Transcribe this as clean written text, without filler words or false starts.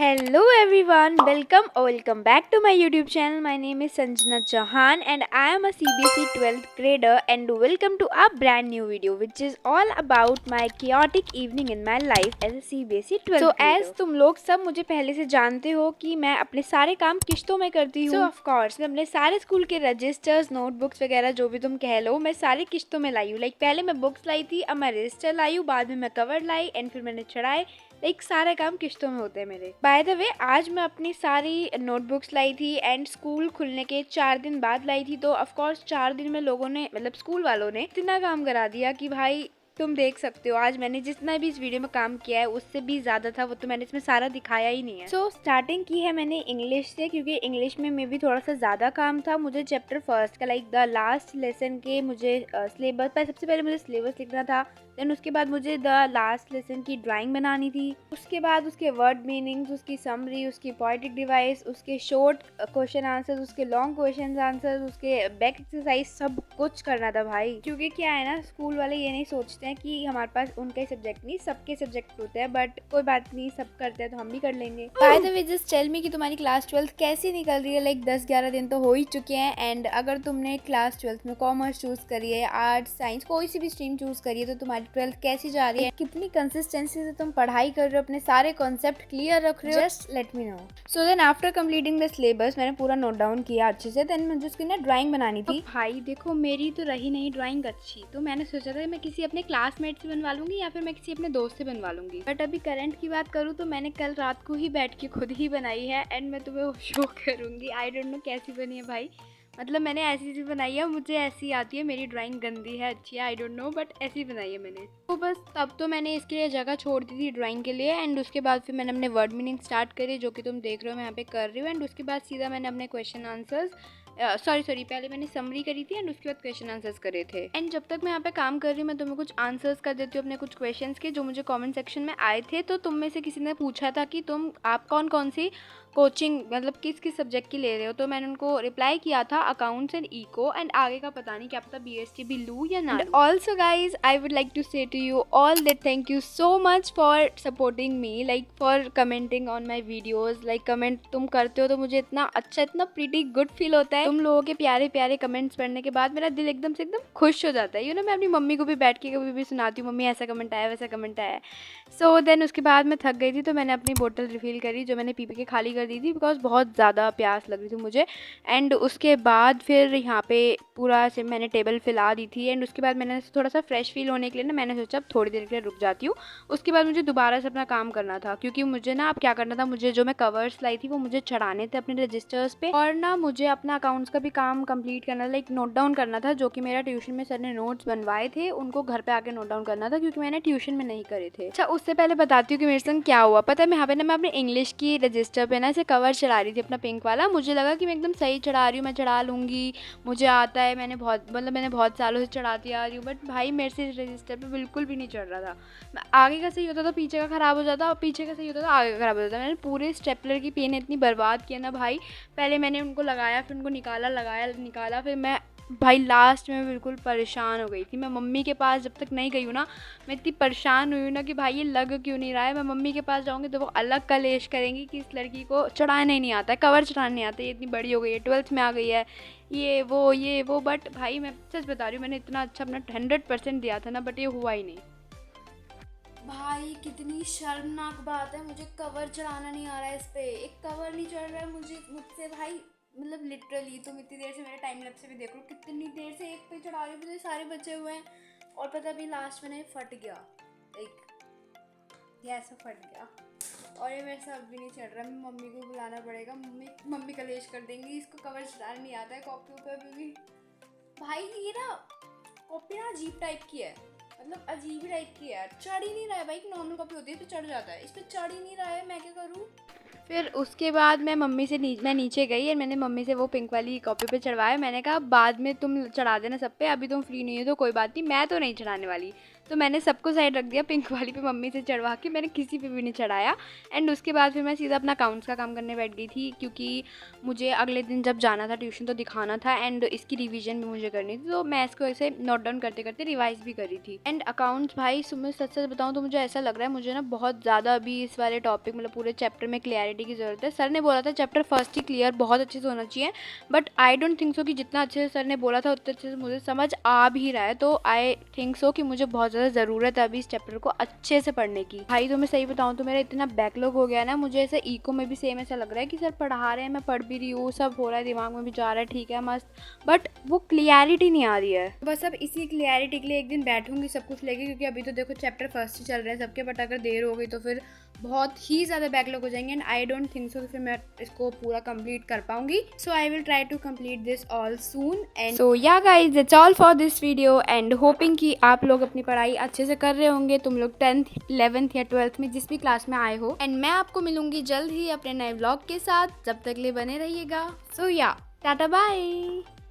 Hello everyone, welcome back to my YouTube channel. My name is Sanjana Chauhan and I am a CBSE 12th grader and welcome to a brand new video which is all about my chaotic evening in my life as a CBSE 12th grader. As तुम लोग सब मुझे पहले से जानते हो कि मैं अपने सारे काम किश्तों में करती हूँ. ऑफ कोर्स मैं अपने सारे स्कूल के रजिस्टर्स, नोटबुक्स वगैरह जो भी तुम कह लो, मैं सारे किश्तों में लाई हूँ. पहले मैं बुक्स लाई थी, अब मैं रजिस्टर लाई हूँ, बाद में मैं कवर लाई एंड फिर मैंने चढ़ाए. सारे काम किश्तों में होते हैं मेरे. बाय द वे आज मैं अपनी सारी नोटबुक्स लाई थी एंड स्कूल खुलने के 4 दिन बाद लाई थी. तो ऑफ कोर्स 4 दिन में लोगों ने स्कूल वालों ने इतना काम करा दिया कि भाई तुम देख सकते हो. आज मैंने जितना भी इस वीडियो में काम किया है उससे भी ज़्यादा था, वो तो मैंने इसमें सारा दिखाया ही नहीं है. सो स्टार्टिंग की है मैंने इंग्लिश से, क्योंकि इंग्लिश में भी थोड़ा सा ज़्यादा काम था. मुझे चैप्टर फर्स्ट का द लास्ट लेसन के मुझे सिलेबस सबसे पहले मुझे सिलेबस लिखना था. देन उसके बाद मुझे द लास्ट लेसन की ड्राइंग बनानी थी. उसके बाद उसके वर्ड मीनिंग्स, उसकी समरी, उसकी पोएटिक डिवाइस, उसके शॉर्ट क्वेश्चन आंसर्स, उसके लॉन्ग क्वेश्चन आंसर्स, उसके बैक एक्सरसाइज, सब कुछ करना था भाई. क्योंकि क्या है ना, स्कूल वाले ये नहीं सोचते हैं कि हमारे पास उनका ही सब्जेक्ट नहीं, सबके सब्जेक्ट होते हैं. बट कोई बात नहीं, सब करते हैं तो हम भी कर लेंगे. By the way just tell me कि तुम्हारी क्लास 12th कैसी निकल रही है. 10-11 दिन तो हो ही चुके हैं. एंड अगर तुमने क्लास 12th में कॉमर्स चूज करी है, आर्ट्स, साइंस, कोई सी भी स्ट्रीम चूज करी है, तो तुम्हारी 12th कैसी जा रही है, कितनी कंसिस्टेंसी से तुम पढ़ाई कर रहे हो, अपने सारे कॉन्सेप्ट क्लियर रख रहे हो, just let me know. So then after completing the syllabus मैंने पूरा नोट डाउन किया अच्छे से. देन मुझे उसकी ना ड्राइंग बनानी थी. भाई देखो, मेरी तो रही नहीं ड्राइंग अच्छी, तो मैंने सोचा था मैं किसी अपने क्लासमेट से बनवा लूंगी या फिर मैं किसी अपने दोस्त से बनवा लूंगी. बट अभी करंट की बात करूँ तो मैंने कल रात को ही बैठ के खुद ही बनाई है एंड मैं तुम्हें वो शो करूंगी. आई डोंट नो कैसी बनी है भाई. मैंने ऐसी चीज़ बनाई है, मुझे ऐसी आती है. मेरी ड्राइंग गंदी है, अच्छी है, आई डोंट नो, बट ऐसी बनाई है मैंने. तो बस तब तो मैंने इसके लिए जगह छोड़ दी थी ड्राइंग के लिए. एंड उसके बाद फिर मैंने अपने वर्ड मीनिंग स्टार्ट करे, जो कि तुम देख रहे हो मैं यहाँ पे कर रही हूँ. एंड उसके बाद सीधा मैंने अपने क्वेश्चन आंसर्स सॉरी पहले मैंने समरी करी थी एंड उसके बाद क्वेश्चन आंसर्स करे थे. एंड जब तक मैं यहाँ पे काम कर रही हूँ, मैं तुम्हें कुछ आंसर्स कर देती हूँ अपने कुछ क्वेश्चंस के, जो मुझे कमेंट सेक्शन में आए थे. तो तुम में से किसी ने पूछा था कि आप कौन कौन सी कोचिंग किस किस सब्जेक्ट की ले रहे हो. तो मैंने उनको रिप्लाई किया था अकाउंट्स एंड इको. एंड आगे का पता नहीं, क्या पता बीएसटी भी लूँ या ना. Also guys I would like to say to you all that thank you so much for supporting me, for commenting on my videos. Comment तुम करते हो तो मुझे इतना अच्छा, इतना प्रीटी गुड फील होता है. तुम लोगों के प्यारे प्यारे कमेंट्स पढ़ने के बाद मेरा दिल एकदम से एकदम खुश हो जाता है. मैं अपनी मम्मी को भी बैठ के कभी भी सुनाती हूँ, मम्मी ऐसा कमेंट आया, वैसा कमेंट आया. सो देन उसके बाद मैं थक गई थी, तो मैंने अपनी बोतल रिफ़िल करी जो मैंने पी के खाली कर दी थी, बिकॉज बहुत ज़्यादा प्यास लग रही थी मुझे. एंड उसके बाद फिर यहाँ पे पूरा से मैंने टेबल फैला दी थी. एंड उसके बाद मैंने थोड़ा सा फ्रेश फील होने के लिए ना, मैंने सोचा अब थोड़ी देर के लिए रुक जाती हूँ. उसके बाद मुझे दोबारा से अपना काम करना था, क्योंकि मुझे ना अब क्या करना था, मुझे जो मैं कवर्स लाई थी वो मुझे चढ़ाने थे अपने रजिस्टर्स पे. और ना मुझे अपना अकाउंट्स का भी काम कंप्लीट करना था, नोट डाउन करना था, जो कि मेरा ट्यूशन में सर ने नोट्स बनवाए थे, उनको घर पे आके नोट डाउन करना था, क्योंकि मैंने ट्यूशन में नहीं करे थे. अच्छा, उससे पहले बताती हूँ कि मेरे संग क्या हुआ. पता है, मैं यहाँ पे ना मैं अपने इंग्लिश की रजिस्टर पे ना ऐसे कवर चढ़ा रही थी अपना पिंक वाला. मुझे लगा कि मैं एकदम सही चढ़ा रही हूँ, मैं चढ़ा लूँगी, मुझे आता है, मैंने बहुत सालों से चढ़ाती आ रही हूँ. बट भाई मेरे से रजिस्टर पे बिल्कुल भी नहीं चढ़ रहा था. आगे का सही होता था, पीछे का ख़राब हो जाता, और पीछे का सही होता था, आगे का ख़राब हो जाता. मैंने पूरे स्टेपलर की पेन इतनी बर्बाद किया ना भाई. पहले मैंने उनको लगाया, फिर उनको निकाला, लगाया निकाला, फिर मैं भाई लास्ट में बिल्कुल परेशान हो गई थी. मैं मम्मी के पास जब तक नहीं गई हूँ ना, मैं इतनी परेशान हुई हूँ ना कि भाई ये लग क्यों नहीं रहा है. मैं मम्मी के पास जाऊँगी तो वो अलग कलेश करेंगी कि इस लड़की को चढ़ाना ही नहीं आता है, कवर चढ़ाना नहीं आता, ये इतनी बड़ी हो गई है, 12th में आ गई है, ये वो. बट भाई मैं सच बता रही हूँ, मैंने इतना अच्छा अपना 100% दिया था ना, बट ये हुआ ही नहीं. भाई कितनी शर्मनाक बात है, मुझे कवर चढ़ाना नहीं आ रहा है. इस पे एक कवर नहीं चढ़ रहा है मुझसे भाई. लिटरली तुम इतनी देर से मेरे टाइम लैप्स से भी देख लो, कितनी देर से एक पे चढ़ा रही हूँ, मुझे सारे बचे हुए हैं. और पता भी लास्ट में फट गया, ये ऐसा फट गया. और ये मेरे से अब भी नहीं चढ़ रहा. मम्मी को बुलाना पड़ेगा, मम्मी कलेश कर देंगी, इसको कवर चढ़ाना नहीं आता है कॉपी ऊपर भी. भाई ये ना कॉपी ना अजीब टाइप की है, अजीब ही टाइप की है, चढ़ ही नहीं रहा है भाई. नॉर्मल कॉपी होती है तो चढ़ जाता है, इस पर चढ़ ही नहीं रहा है, मैं क्या करूँ. फिर उसके बाद मैं मम्मी से मैं नीचे गई और मैंने मम्मी से वो पिंक वाली कॉपी पे चढ़वाया. मैंने कहा बाद में तुम चढ़ा देना सब पे, अभी तुम फ्री नहीं हो तो कोई बात नहीं, मैं तो नहीं चढ़ाने वाली. तो मैंने सबको साइड रख दिया, पिंक वाली पे मम्मी से चढ़वा के मैंने किसी पे भी नहीं चढ़ाया। एंड उसके बाद फिर मैं सीधा अपना अकाउंट्स का काम करने बैठ गई थी, क्योंकि मुझे अगले दिन जब जाना था ट्यूशन तो दिखाना था एंड इसकी रिवीजन भी मुझे करनी थी, तो मैं इसको ऐसे नोट डाउन करते करते रिवाइज भी करी थी। एंड अकाउंट्स भाई सुबह सच सच बताऊँ तो मुझे ऐसा लग रहा है मुझे ना बहुत ज़्यादा अभी इस वाले टॉपिक मतलब पूरे चैप्टर में क्लियरिटी की ज़रूरत है। सर ने बोला था चैप्टर फर्स्ट ही क्लियर बहुत अच्छे से होना चाहिए, but I don't think so कि जितना अच्छे से सर ने बोला था उतने अच्छे से मुझे समझ आ भी रहा है। तो आई थिंक सो कि मुझे बहुत ज़्यादा ज़रूरत है अभी इस चैप्टर को अच्छे से पढ़ने की। भाई तो मैं सही बताऊँ तो मेरा इतना बैकलॉग हो गया ना, मुझे ऐसा इको में भी सेम ऐसा लग रहा है कि सर पढ़ा रहे हैं, मैं पढ़ भी रही हूँ, सब हो रहा है, दिमाग में भी जा रहा है, ठीक है मस्त, बट वो क्लियरिटी नहीं आ रही है। बस अब इसी क्लियरिटी के लिए एक दिन बैठूंगी सब कुछ लेके, क्योंकि अभी तो देखो चैप्टर फर्स्ट ही चल रहे हैं सबके, बट अगर देर हो गई तो फिर बहुत ही ज़्यादा बैकलॉग हो जाएंगे and I don't think so कि फिर मैं इसको पूरा कंप्लीट कर पाऊंगी। So I will try to complete this all soon. And so yeah guys that's all for this video and hoping कि आप लोग अपनी पढ़ाई अच्छे से कर रहे होंगे, तुम लोग 10th 11th या 12th में जिस भी क्लास में आए हो। एंड मैं आपको मिलूंगी जल्द ही अपने नए व्लॉग के साथ, जब तक लिए बने रहिएगा। सो या टाटा बाय।